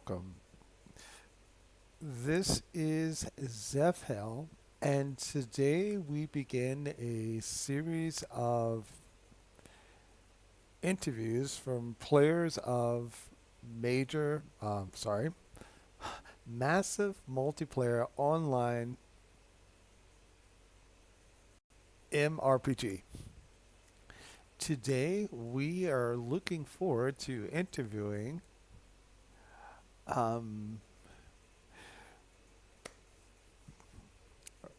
welcome. This is Zephel, and today we begin a series of interviews from players of massive multiplayer online MRPG. Today we are looking forward to interviewing um,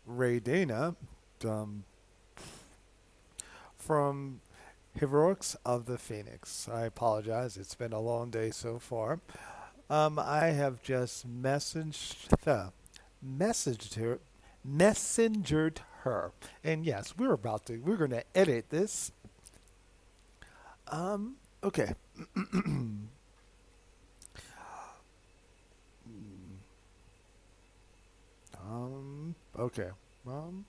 Raedynna um, from Heroics of the Phoenix. I apologize. It's been a long day so far. I have just messaged her, messengered her, and yes, we're going to edit this. Okay. Okay. Um,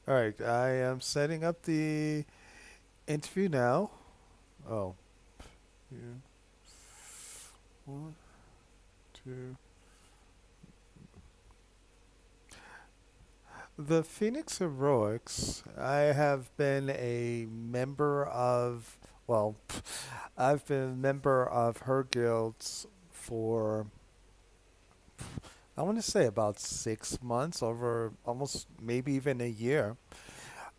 all right. I am setting up the interview now. Oh, yeah. One, two. The Phoenix Heroics, I have been a member of, well, I've been a member of her guilds for, I want to say about 6 months, over almost maybe even a year.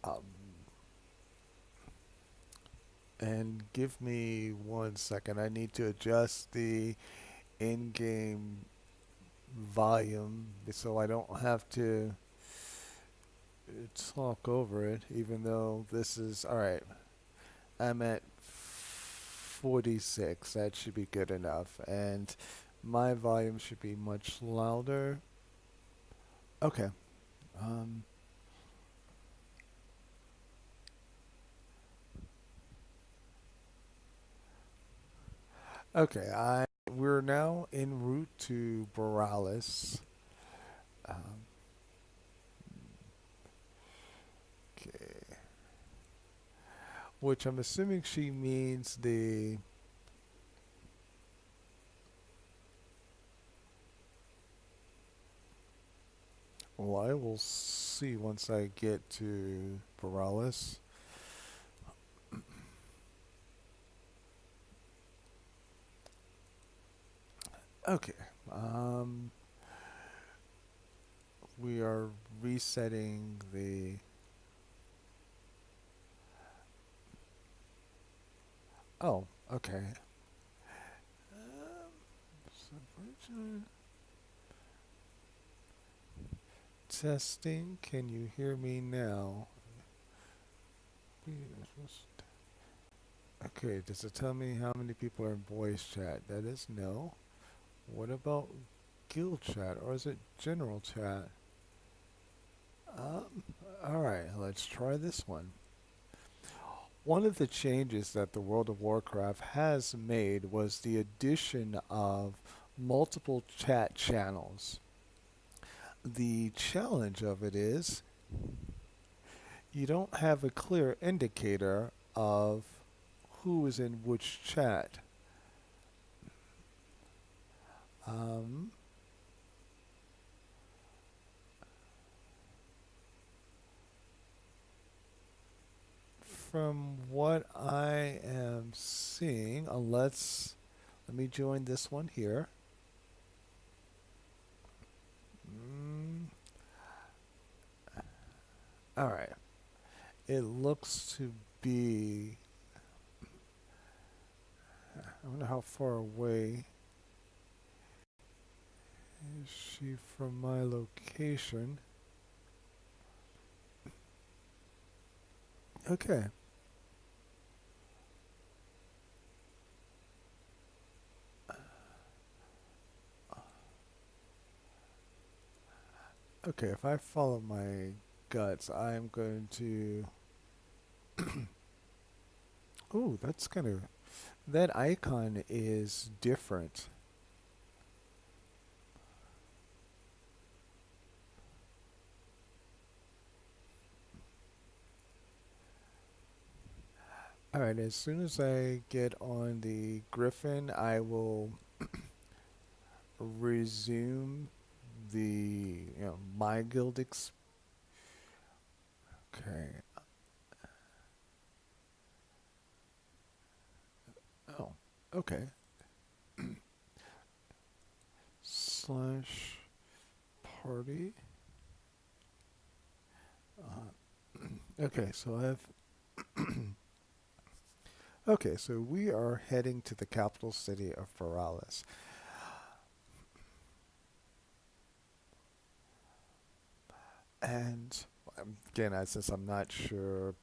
Um, and give me 1 second. I need to adjust the in game volume so I don't have to talk over it, even though this is, all right. I'm at 46. That should be good enough. And my volume should be much louder. Okay. Um, okay. We're now en route to Borealis. Um, okay. Which I'm assuming she means the. Well, I will see once I get to Borealis. Okay. Um, we are resetting the. Oh, okay. Um, Testing. Can you hear me now? Okay, does it tell me how many people are in voice chat? That is no. What about guild chat or is it general chat? Um, alright, let's try this one. One of the changes that the World of Warcraft has made was the addition of multiple chat channels. The challenge of it is you don't have a clear indicator of who is in which chat. Um, from what I am seeing, let me join this one here. Mm, all right. It looks to be. I wonder how far away is she from my location. Okay. Okay, if I follow my guts, I'm going to. Ooh, that's kind of. That icon is different. All right, as soon as I get on the Griffin, I will resume the my guild okay. Oh, okay. Slash party. Okay, so so we are heading to the capital city of Paralis. And again, since I'm not sure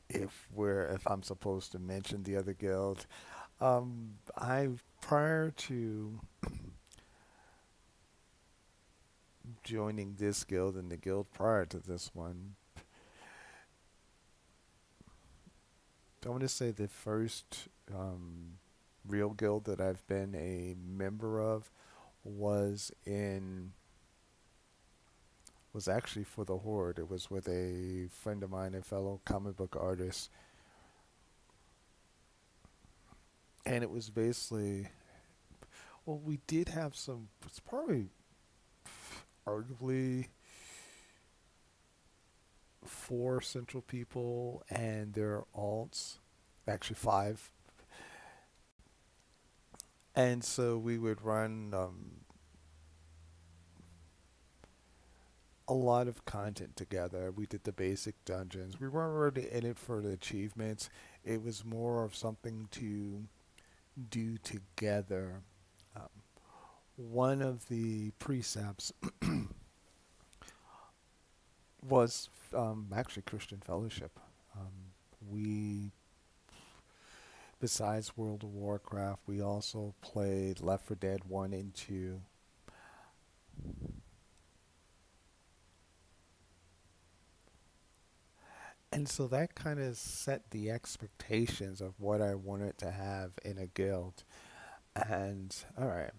if I'm supposed to mention the other guild, I prior to joining this guild and the guild prior to this one, I want to say the first real guild that I've been a member of was in was actually for the Horde. It was with a friend of mine, a fellow comic book artist, and it was basically well, we did have some. It's probably arguably four central people and their alts, actually five, and so we would run a lot of content together. We did the basic dungeons. We weren't really in it for the achievements. It was more of something to do together. Um, One of the precepts was actually Christian fellowship. We, besides World of Warcraft, we also played Left 4 Dead 1 and 2. And so that kind of set the expectations of what I wanted to have in a guild. And all right,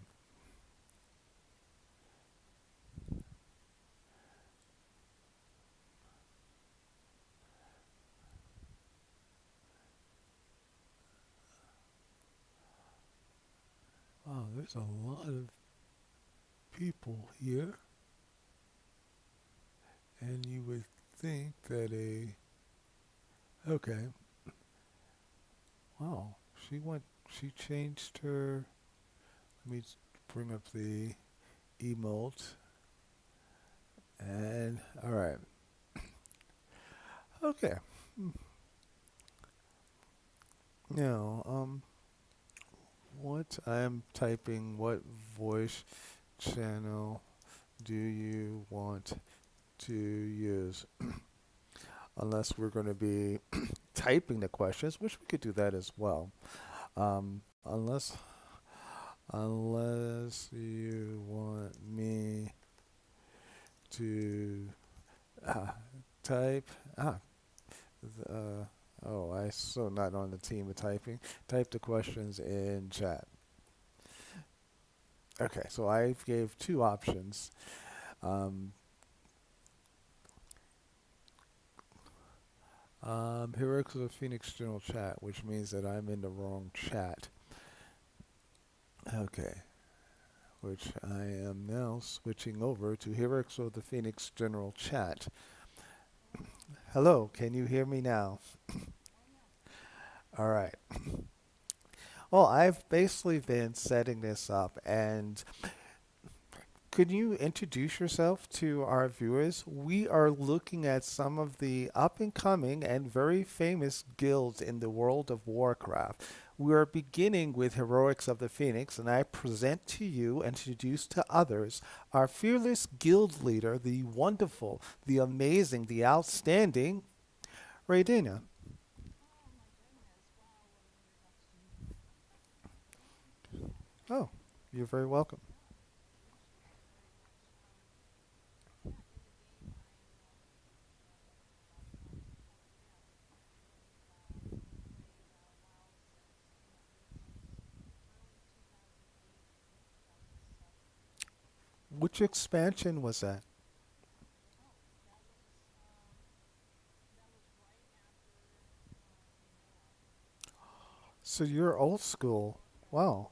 wow, there's a lot of people here, and you would think that okay, wow, she changed her. Let me bring up the emote, and all right, okay. Now, what I'm typing, what voice channel do you want to use? Unless we're going to be typing the questions, which we could do that as well. Unless you want me to uh, type oh, I so not on the team of typing. Type the questions in chat. Okay, so I gave two options. Um, here is the Phoenix General chat, which means that I'm in the wrong chat. Okay, which I am now switching over to Hierarchs the Phoenix General chat. Hello, can you hear me now? All right. Well, I've basically been setting this up, and could you introduce yourself to our viewers? We are looking at some of the up and coming and very famous guilds in the world of Warcraft. We are beginning with Heroics of the Phoenix, and I present to you and introduce to others our fearless guild leader, the wonderful, the amazing, the outstanding Raedynna. Oh, you're very welcome. Which expansion was that? So you're old school. Wow.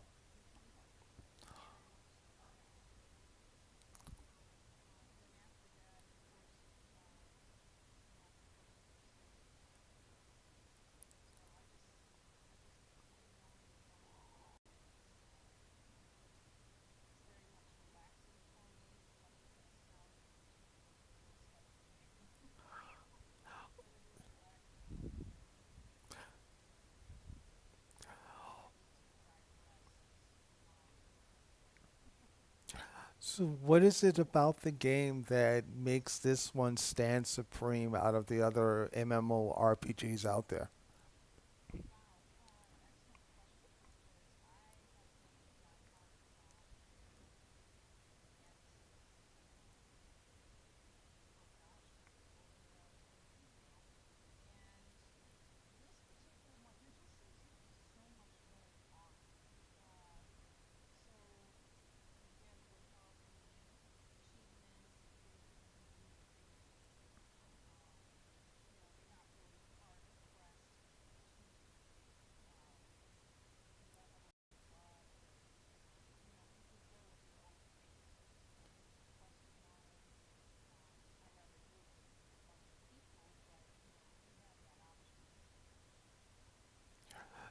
So what is it about the game that makes this one stand supreme out of the other MMORPGs out there?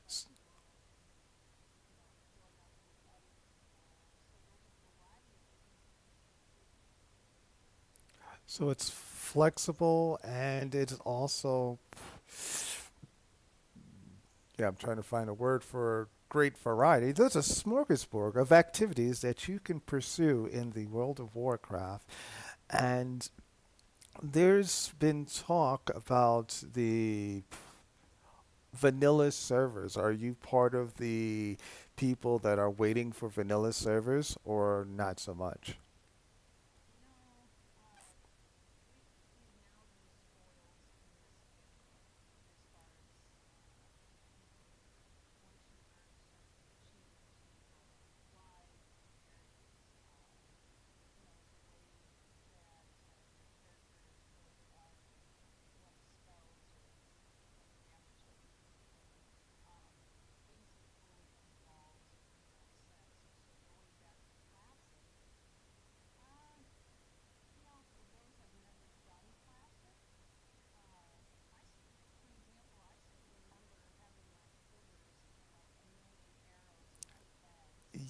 S- So it's flexible and it's also, yeah, I'm trying to find a word for great variety. There's a smorgasbord of activities that you can pursue in the World of Warcraft. And there's been talk about the vanilla servers. Are you part of the people that are waiting for vanilla servers or not so much?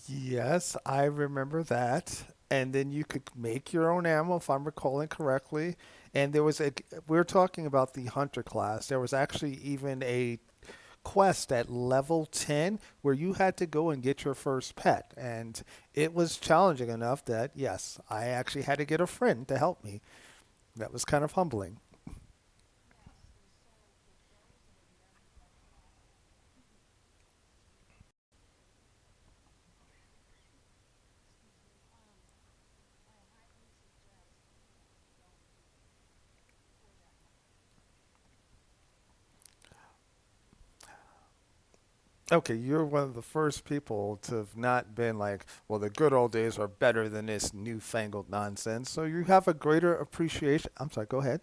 Yes, I remember that. And then you could make your own ammo, if I'm recalling correctly. And there was a, we're talking about the hunter class. There was actually even a quest at level 10 where you had to go and get your first pet. And it was challenging enough that, yes, I actually had to get a friend to help me. That was kind of humbling. Okay, you're one of the first people to have not been like, well, the good old days are better than this newfangled nonsense. So you have a greater appreciation. I'm sorry, go ahead.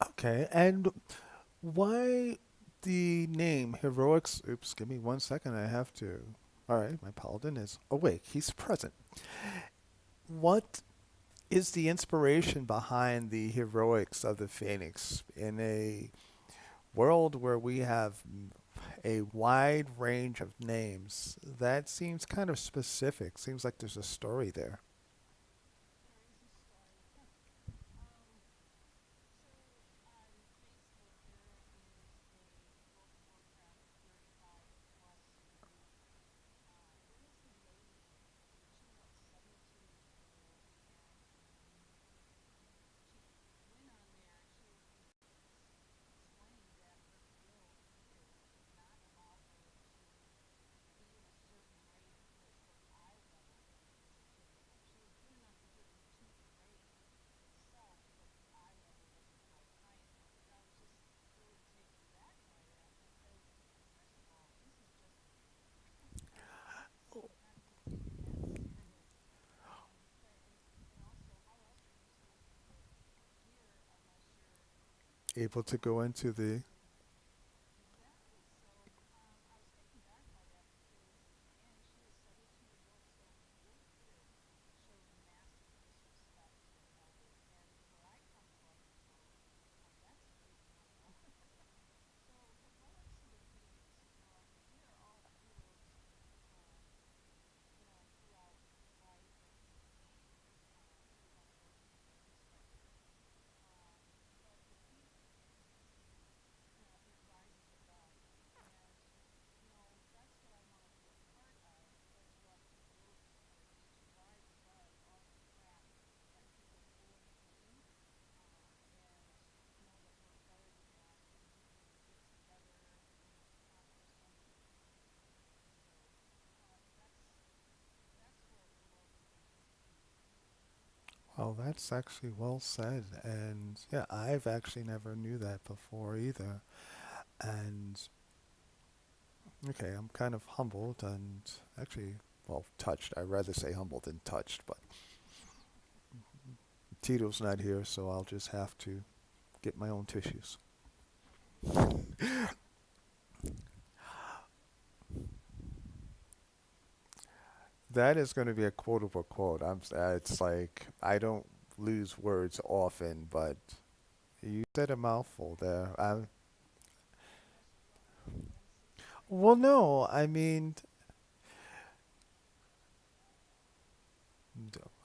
Okay, and why the name Heroics? Oops, give me 1 second. I have to. All right, my paladin is awake. He's present. What is the inspiration behind the heroics of the Phoenix in a world where we have a wide range of names? That seems kind of specific. Seems like there's a story there. able to go into the. Oh, that's actually well said. And yeah, I've actually never knew that before either. And okay, I'm kind of humbled and actually, well, touched. I'd rather say humbled than touched, but Tito's not here, so I'll just have to get my own tissues. That is going to be a quotable quote. It's like I don't lose words often, but you said a mouthful there. Well, no, I mean,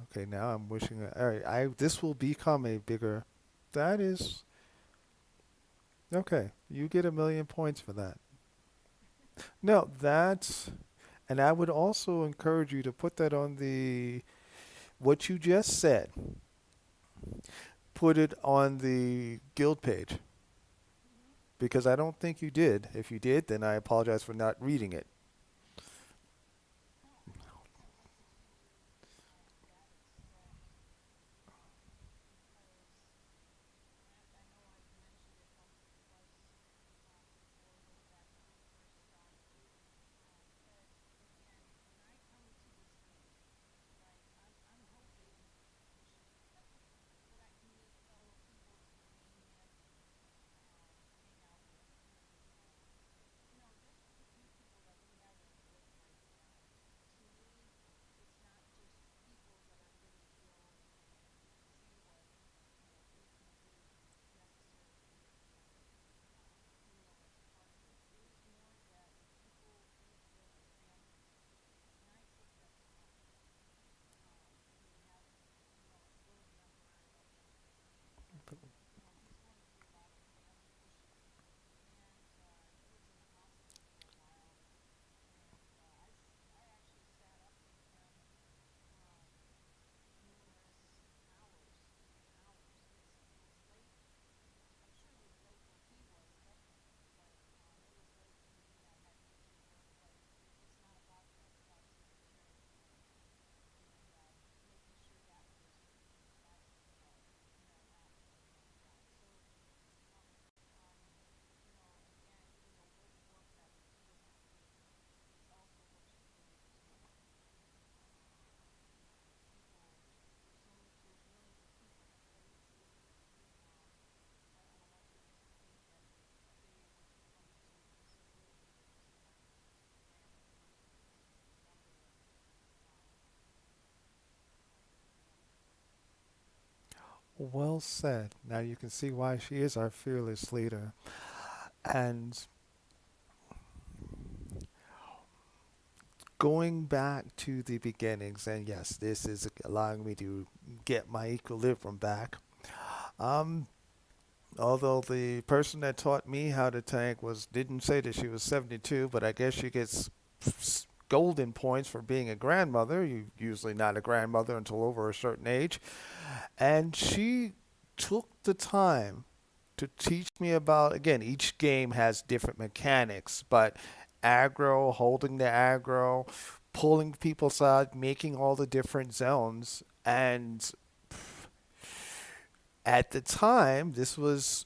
okay, now I'm wishing. All right, this will become a bigger. That is okay. You get 1,000,000 points for that. No, that's, and I would also encourage you to put that on the what you just said. Put it on the guild page because I don't think you did. If you did, then I apologize for not reading it. Well said. Now you can see why she is our fearless leader. And going back to the beginnings, and yes, this is allowing me to get my equilibrium back. Um, Although the person that taught me how to tank was didn't say that she was 72, but I guess she gets golden points for being a grandmother. You usually not a grandmother until over a certain age, and she took the time to teach me about, again, each game has different mechanics, but aggro, holding the aggro, pulling people aside, making all the different zones. And at the time, this was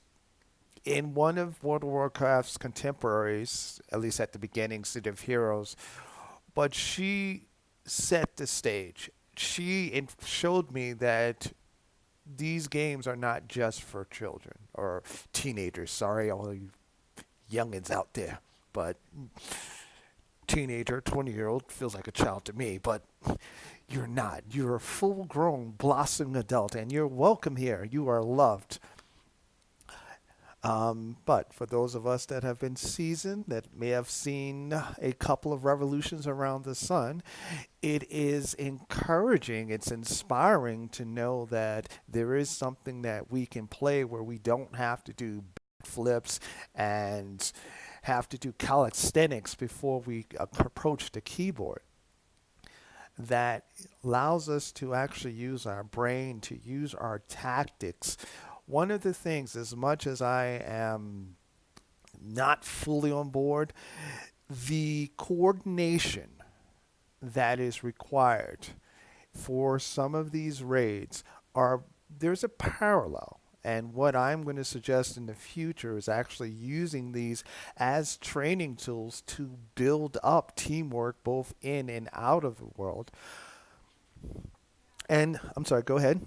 in one of World of Warcraft's contemporaries, at least at the beginning, City of Heroes, but she set the stage. She showed me that these games are not just for children or teenagers. Sorry, all you youngins out there, but teenager, 20-year-old feels like a child to me, but you're not. You're a full grown, blossoming adult, and you're welcome here. You are loved. But for those of us that have been seasoned, that may have seen a couple of revolutions around the sun, it is encouraging, it's inspiring to know that there is something that we can play where we don't have to do flips and have to do calisthenics before we approach the keyboard. That allows us to actually use our brain, to use our tactics. One of the things, as much as I am not fully on board, the coordination that is required for some of these raids are there's a parallel. And what I'm going to suggest in the future is actually using these as training tools to build up teamwork both in and out of the world. And I'm sorry, go ahead.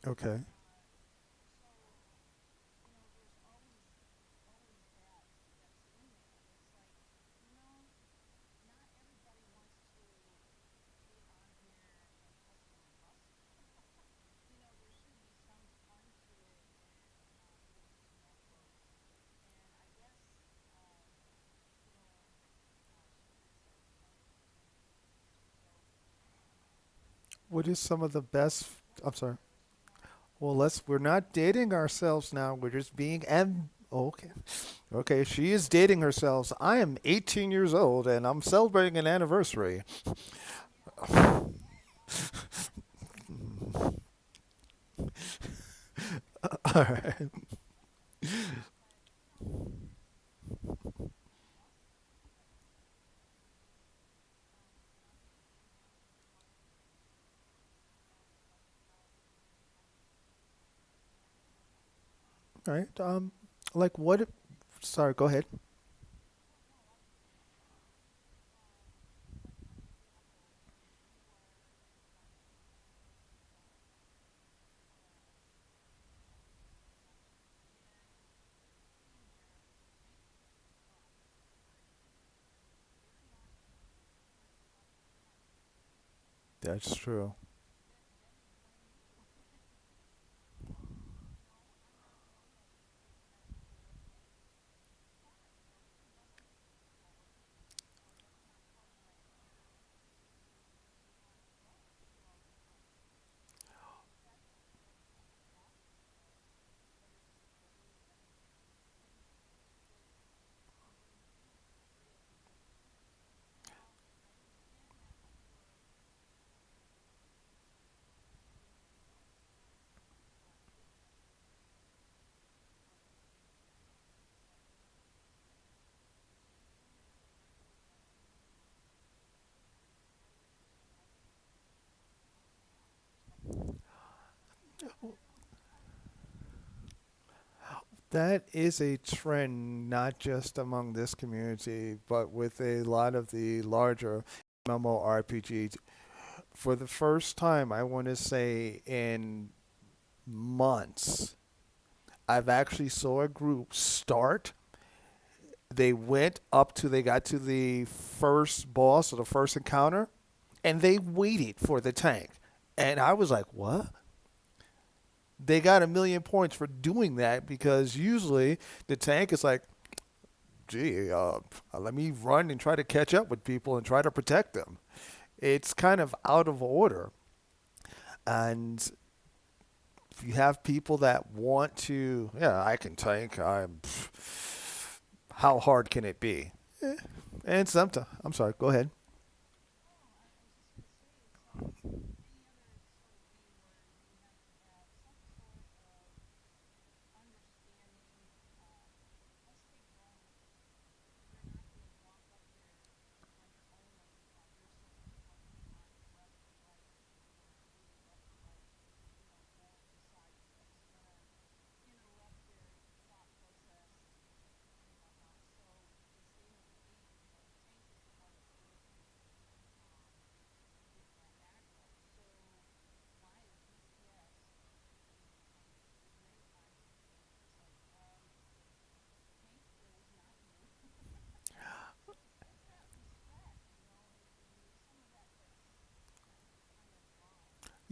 Okay. What is some of the best? I'm sorry. Well, we're not dating ourselves now. We're just being and okay. Okay, she is dating herself. I am 18 years old and I'm celebrating an anniversary. All right. All right. Like what? Sorry, go ahead. That's true. That is a trend, not just among this community, but with a lot of the larger MMORPGs. For the first time, I want to say in months, I've actually saw a group start. They went up to they got to the first boss or the first encounter, and they waited for the tank. And I was like, "What?" They got 1,000,000 points for doing that because usually the tank is like gee, let me run and try to catch up with people and try to protect them. It's kind of out of order. And you have people that want to, yeah, I can tank. How hard can it be? Eh, And sometimes, I'm sorry, go ahead.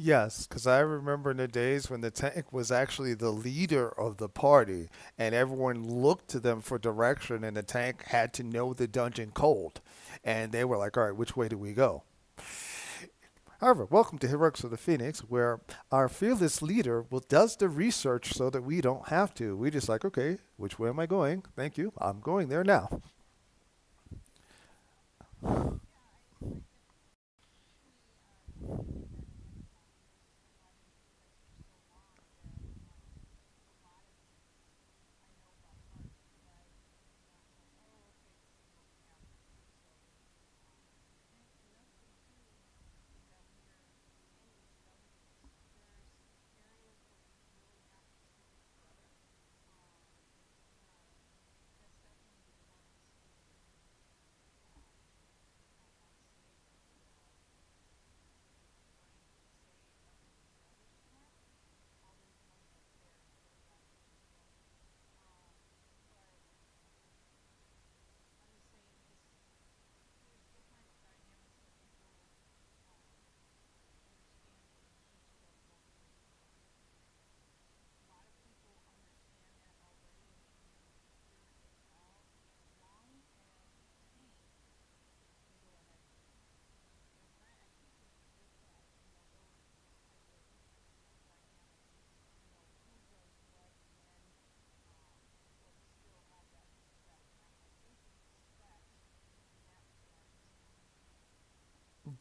Yes, because I remember in the days when the tank was actually the leader of the party, and everyone looked to them for direction, and the tank had to know the dungeon cold. And they were like, all right, which way do we go? However, welcome to Heroics of the Phoenix, where our fearless leader does the research so that we don't have to. We just like, okay, which way am I going? Thank you. I'm going there now.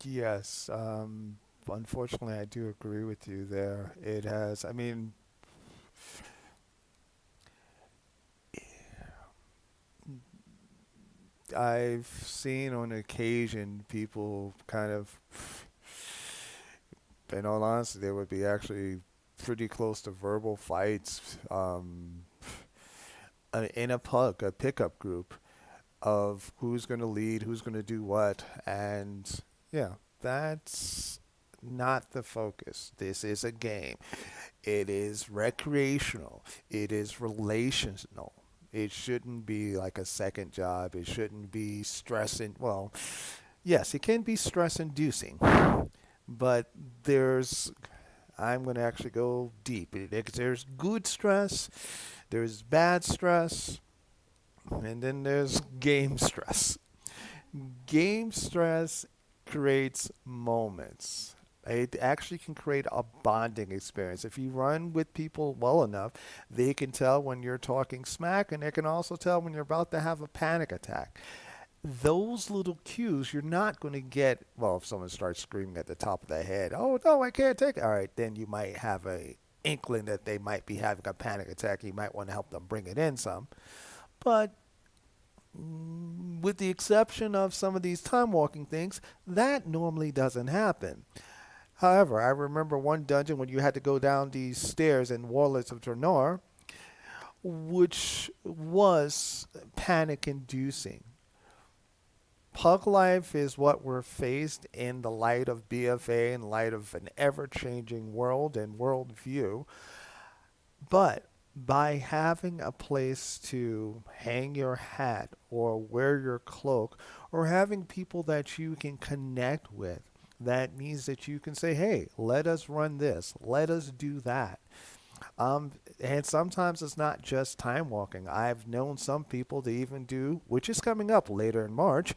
Yes, unfortunately, I do agree with you there. It has, I mean, I've seen on occasion people kind of, in all honesty, there would be actually pretty close to verbal fights in a pickup group of who's going to lead, who's going to do what, and yeah, that's not the focus. This is a game. It is recreational. It is relational. It shouldn't be like a second job. It shouldn't be stressing. Well, yes, it can be stress inducing, but there's, I'm going to actually go deep. There's good stress, there's bad stress, and then there's game stress. Game stress creates moments. It actually can create a bonding experience. If you run with people well enough, they can tell when you're talking smack, and they can also tell when you're about to have a panic attack. Those little cues you're not going to get. Well, if someone starts screaming at the top of their head, oh no, I can't take it. All right, then you might have a inkling that they might be having a panic attack. You might want to help them bring it in some. But with the exception of some of these time walking things, that normally doesn't happen. However, I remember one dungeon when you had to go down these stairs in Warlords of Draenor, which was panic inducing. Pug life is what we're faced in the light of BFA, in light of an ever changing world and worldview. But by having a place to hang your hat or wear your cloak, or having people that you can connect with, that means that you can say, hey, let us run this, let us do that. Um, and sometimes it's not just time walking. I've known some people to even do, which is coming up later in March,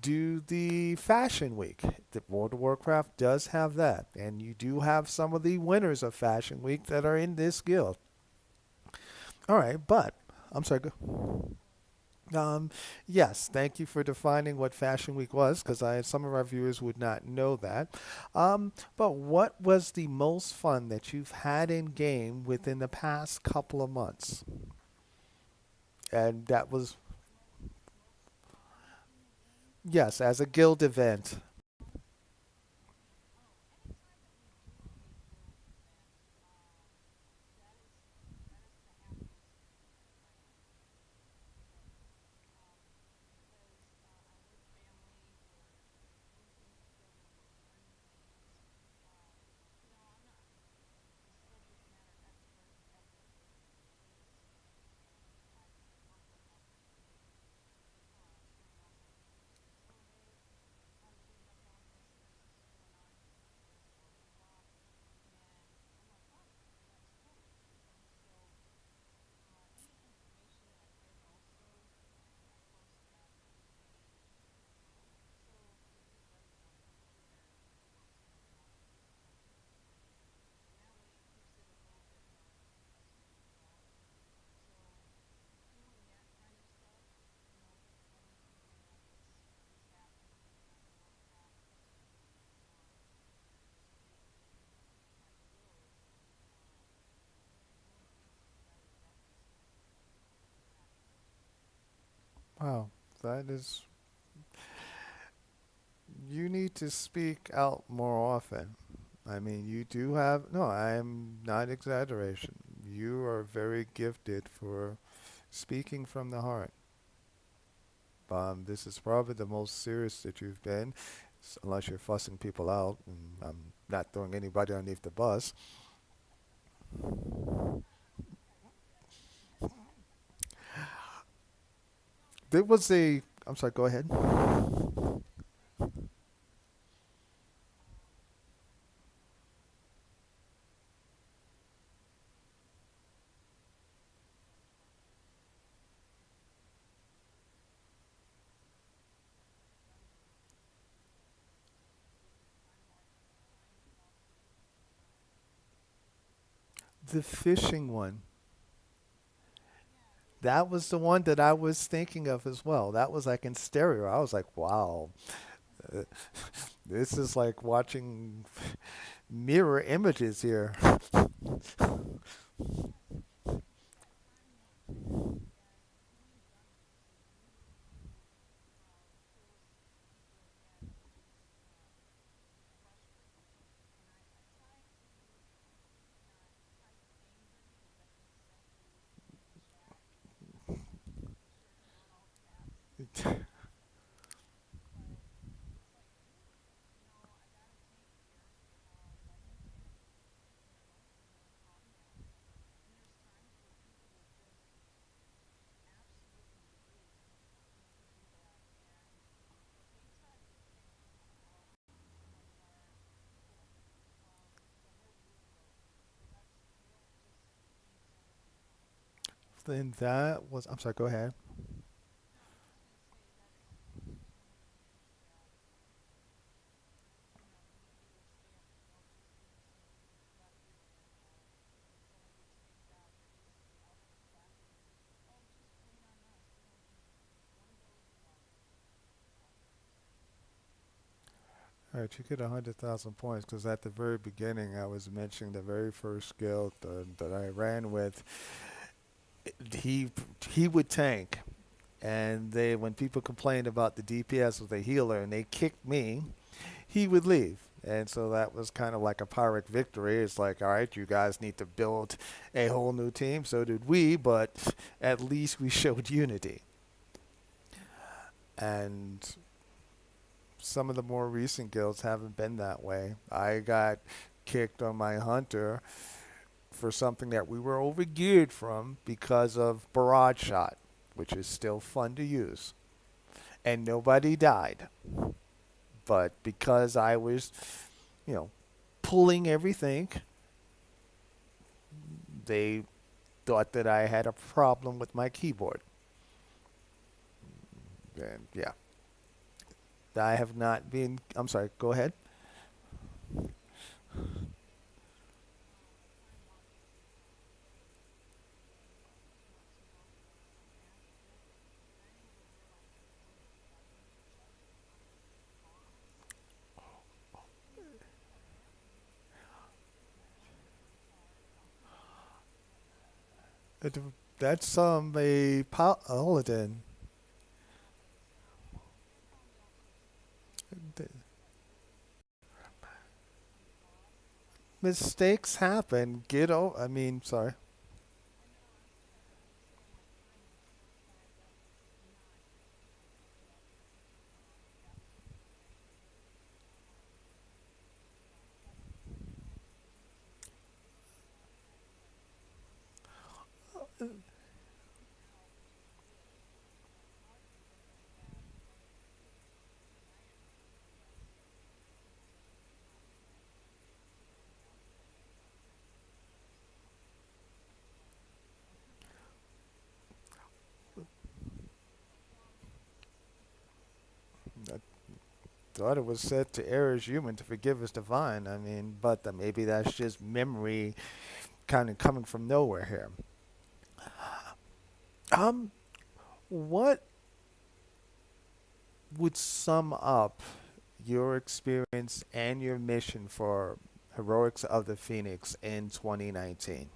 do the Fashion Week. The World of Warcraft does have that, and you do have some of the winners of Fashion Week that are in this guild. All right, but I'm sorry. Um, yes, thank you for defining what Fashion Week was, because I some of our viewers would not know that. But what was the most fun that you've had in game within the past couple of months? And that was, yes, as a guild event. Wow, that is, you need to speak out more often. I mean, you do have, no, I'm not exaggeration. You are very gifted for speaking from the heart. This is probably the most serious that you've been, unless you're fussing people out. And I'm not throwing anybody underneath the bus. There was a, I'm sorry, go ahead. The fishing one. That was the one that I was thinking of as well. That was like in stereo. I was like, wow, uh, this is like watching mirror images here. Then that was, I'm sorry, go ahead. All right, you get 100,000 points because at the very beginning I was mentioning the very first guild that I ran with. He he would tank, and they when people complained about the DPS with the healer and they kicked me, he would leave. And so that was kind of like a Pyrrhic victory. It's like, all right, you guys need to build a whole new team. So did we, but at least we showed unity. And some of the more recent guilds haven't been that way. I got kicked on my hunter for something that we were overgeared from because of barrage shot, which is still fun to use. And nobody died. But because I was, you know, pulling everything, they thought that I had a problem with my keyboard. And yeah, I have not been. I'm sorry. Go ahead. It- That's a paladin. Mistakes happen. Get over. I mean, sorry. I thought it was said to err is human, to forgive is divine. I mean, but maybe that's just memory kind of coming from nowhere here. Um, what would sum up your experience and your mission for Heroics of the Phoenix in 2019?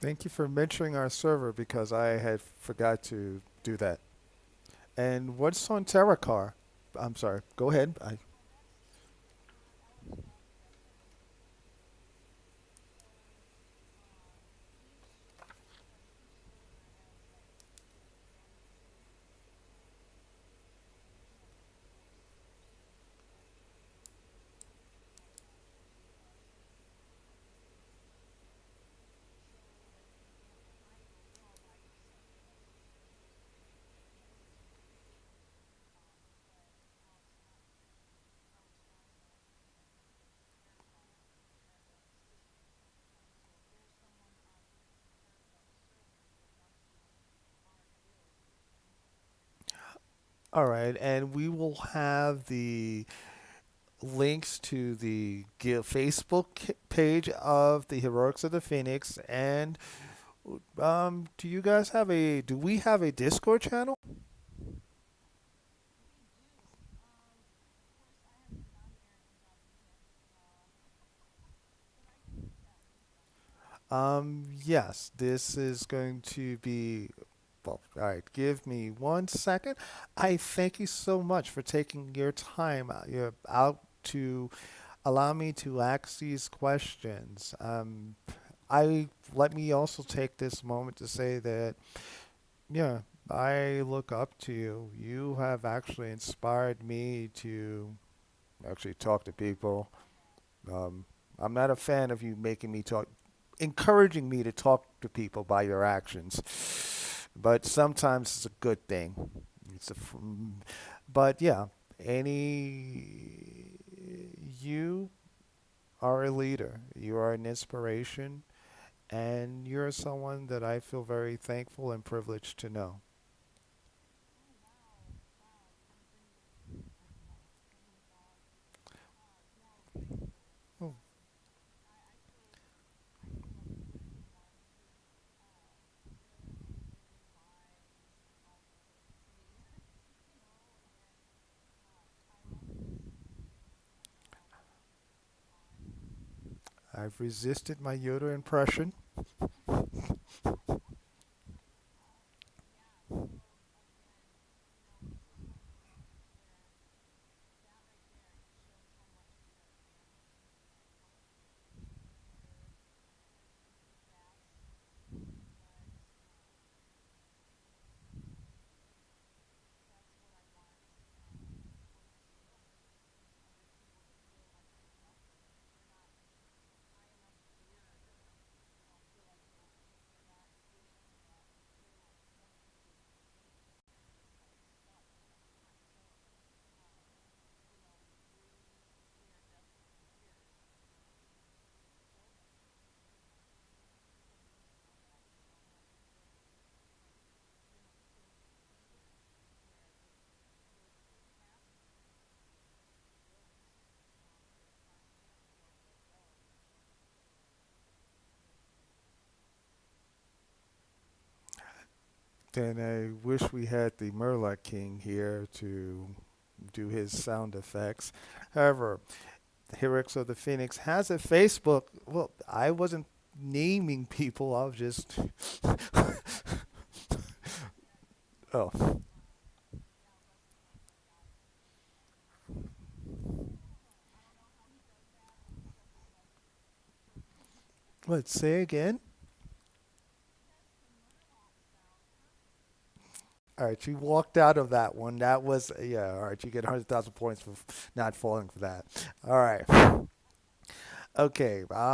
Thank you for mentioning our server because I had forgot to do that. And what's on Terracar? I'm sorry. Go ahead. All right, and we will have the links to the Facebook page of the Heroics of the Phoenix. And do you guys have a? Do we have a Discord channel? Yes, this is going to be. Well, all right, give me 1 second. I thank you so much for taking your time out to allow me to ask these questions. I let me also take this moment to say that, yeah, I look up to you. You have actually inspired me to actually talk to people. Um, I'm not a fan of you making me talk, encouraging me to talk to people by your actions, but sometimes it's a good thing. It's a, but yeah, any you are a leader. You are an inspiration, and you're someone that I feel very thankful and privileged to know. Oh, I've resisted my Yoda impression. Then I wish we had the Murloc King here to do his sound effects. However, Heroics of the Phoenix has a Facebook. Well, I wasn't naming people. I was just. Oh, let's say again. All right, you walked out of that one. That was yeah. All right, you get 100,000 points for not falling for that. All right. Okay. I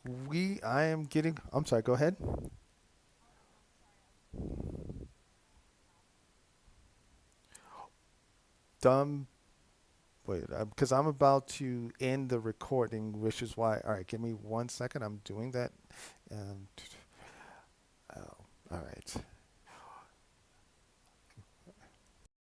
am getting. I'm sorry. Go ahead. Dumb. Wait, because I'm about to end the recording, which is why. All right, give me 1 second. I'm doing that. Um, oh, all right.